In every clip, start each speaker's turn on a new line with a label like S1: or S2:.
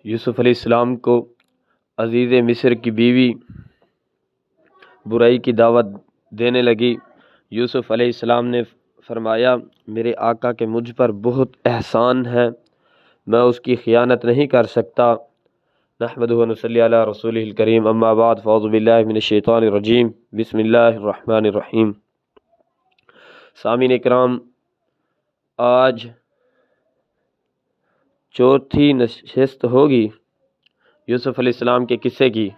S1: یوسف علیہ السلام کو عزیز مصر کی بیوی برائی کی دعوت دینے لگی۔ یوسف علیہ السلام نے فرمایا میرے آقا کے مجھ پر بہت احسان ہے، میں اس کی خیانت نہیں کر سکتا۔ نحمدہ و نصلی علی رسولہ الکریم، اما بعد فاعوذ باللہ من الشیطان الرجیم، بسم اللہ الرحمن الرحیم۔ سامعین اکرام، آج چوتھی نشست ہوگی یوسف علیہ السلام کے قصے کی۔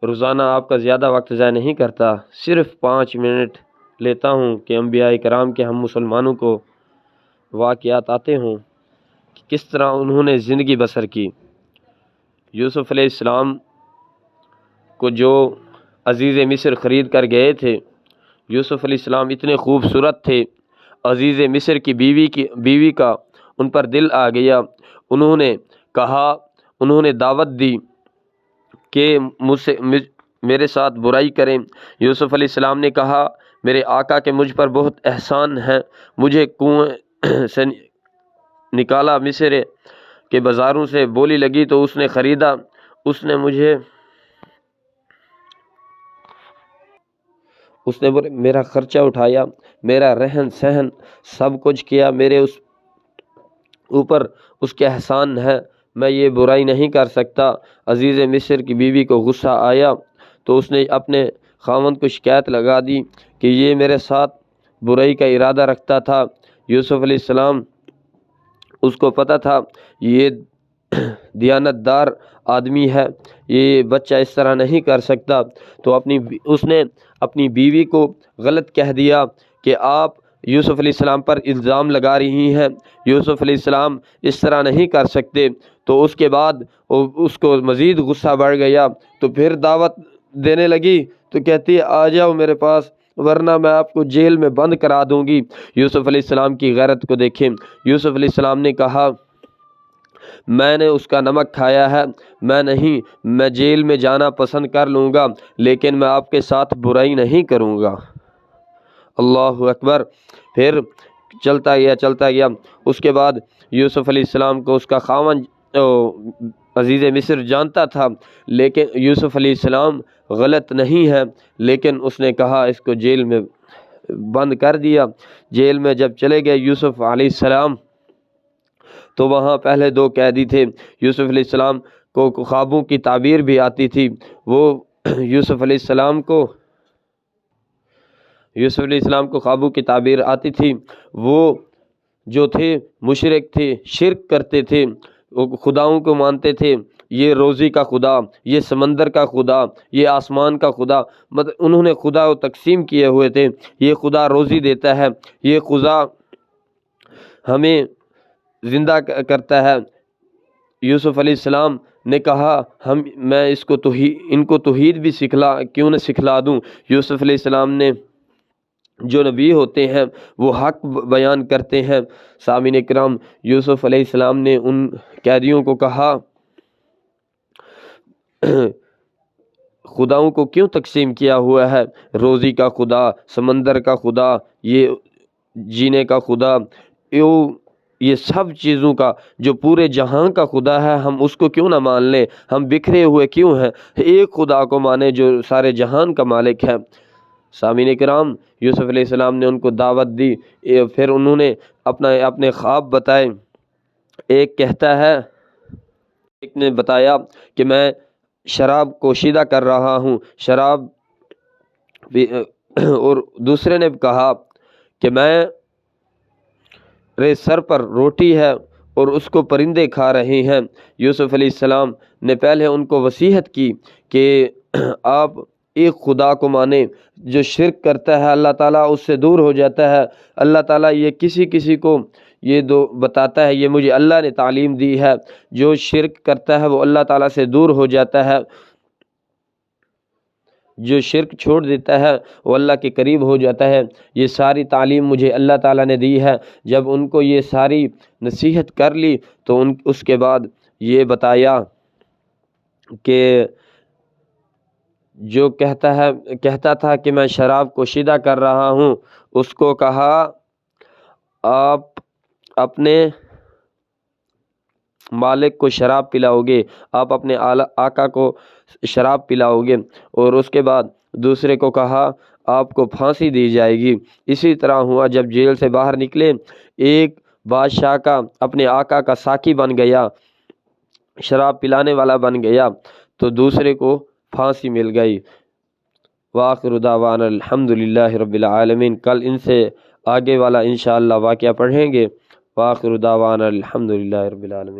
S1: روزانہ آپ کا زیادہ وقت ضائع نہیں کرتا، صرف 5 منٹ لیتا ہوں کہ انبیاء کرام کے ہم مسلمانوں کو واقعات آتے ہوں کہ کس طرح انہوں نے زندگی بسر کی۔ یوسف علیہ السلام کو جو عزیز مصر خرید کر گئے تھے، یوسف علیہ السلام اتنے خوبصورت تھے، عزیز مصر کی بیوی کا ان پر دل آ گیا۔ انہوں نے دعوت دی کہ میرے ساتھ برائی کریں۔ یوسف علیہ السلام نے کہا میرے آقا کے مجھ پر بہت احسان ہے، مجھے کنویں سے نکالا، مصر کے بازاروں سے بولی لگی تو اس نے خریدا، اس نے میرا خرچہ اٹھایا، میرا رہن سہن سب کچھ کیا، میرے اوپر اس کے احسان ہے، میں یہ برائی نہیں کر سکتا۔ عزیز مصر کی بیوی کو غصہ آیا تو اس نے اپنے خاوند کو شکایت لگا دی کہ یہ میرے ساتھ برائی کا ارادہ رکھتا تھا۔ یوسف علیہ السلام اس کو پتہ تھا یہ دیانت دار آدمی ہے، یہ بچہ اس طرح نہیں کر سکتا، تو اس نے اپنی بیوی کو غلط کہہ دیا کہ آپ یوسف علیہ السلام پر الزام لگا رہی ہیں، یوسف علیہ السلام اس طرح نہیں کر سکتے۔ تو اس کے بعد اس کو مزید غصہ بڑھ گیا، تو پھر دعوت دینے لگی تو کہتی ہے آ جاؤ میرے پاس ورنہ میں آپ کو جیل میں بند کرا دوں گی۔ یوسف علیہ السلام کی غیرت کو دیکھیں۔ یوسف علیہ السلام نے کہا میں نے اس کا نمک کھایا ہے، میں جیل میں جانا پسند کر لوں گا، لیکن میں آپ کے ساتھ برائی نہیں کروں گا۔ اللہ اکبر۔ پھر چلتا گیا۔ اس کے بعد یوسف علیہ السلام کو اس کا خاوند عزیز مصر جانتا تھا، لیکن یوسف علیہ السلام غلط نہیں ہے، لیکن اس نے کہا اس کو جیل میں بند کر دیا۔ جیل میں جب چلے گئے یوسف علیہ السلام تو وہاں پہلے 2 قیدی تھے۔ یوسف علیہ السلام کو خوابوں کی تعبیر بھی آتی تھی۔ وہ یوسف علیہ السلام کو خوابوں کی تعبیر آتی تھی۔ وہ جو تھے مشرک تھے، شرک کرتے تھے، وہ خداؤں کو مانتے تھے، یہ روزی کا خدا، یہ سمندر کا خدا، یہ آسمان کا خدا، مطلب انہوں نے خدا کو تقسیم کیے ہوئے تھے۔ یہ خدا روزی دیتا ہے، یہ خدا ہمیں زندہ کرتا ہے۔ یوسف علیہ السلام نے کہا میں ان کو توحید بھی کیوں نہ سکھلا دوں۔ یوسف علیہ السلام نے جو نبی ہوتے ہیں وہ حق بیان کرتے ہیں۔ سامعین اکرام، یوسف علیہ السلام نے ان قیدیوں کو کہا خداؤں کو کیوں تقسیم کیا ہوا ہے؟ روزی کا خدا، سمندر کا خدا، یہ جینے کا خدا، یہ سب چیزوں کا جو پورے جہاں کا خدا ہے، ہم اس کو کیوں نہ مان لیں؟ ہم بکھرے ہوئے کیوں ہیں؟ ایک خدا کو مانے جو سارے جہان کا مالک ہے۔ سامعین کرام، یوسف علیہ السلام نے ان کو دعوت دی، پھر انہوں نے اپنے خواب بتائے۔ ایک نے بتایا کہ میں شراب کوشیدہ کر رہا ہوں، اور دوسرے نے کہا کہ میرے سر پر روٹی ہے اور اس کو پرندے کھا رہے ہیں۔ یوسف علیہ السلام نے پہلے ان کو نصیحت کی کہ آپ ایک خدا کو مانیں، جو شرک کرتا ہے اللہ تعالیٰ اس سے دور ہو جاتا ہے۔ اللہ تعالیٰ یہ کسی کو یہ بتاتا ہے، یہ مجھے اللہ نے تعلیم دی ہے، جو شرک کرتا ہے وہ اللہ تعالیٰ سے دور ہو جاتا ہے، جو شرک چھوڑ دیتا ہے وہ اللہ کے قریب ہو جاتا ہے۔ یہ ساری تعلیم مجھے اللہ تعالیٰ نے دی ہے۔ جب ان کو یہ ساری نصیحت کر لی تو اس کے بعد یہ بتایا کہ جو کہتا تھا کہ میں شراب کوشیدہ کر رہا ہوں، اس کو کہا آپ اپنے مالک کو شراب پلاؤ گے، آپ اپنے آقا کو شراب پلاؤ گے، اور اس کے بعد دوسرے کو کہا آپ کو پھانسی دی جائے گی۔ اسی طرح ہوا جب جیل سے باہر نکلے، ایک بادشاہ کا اپنے آقا کا ساقی بن گیا، شراب پلانے والا بن گیا، تو دوسرے کو پھانسی مل گئی۔ وآخر دعوانا الحمدللہ رب العالمین۔ کل ان سے آگے والا انشاءاللہ واقعہ پڑھیں گے۔ وآخر دعوانا الحمدللہ رب العالمین۔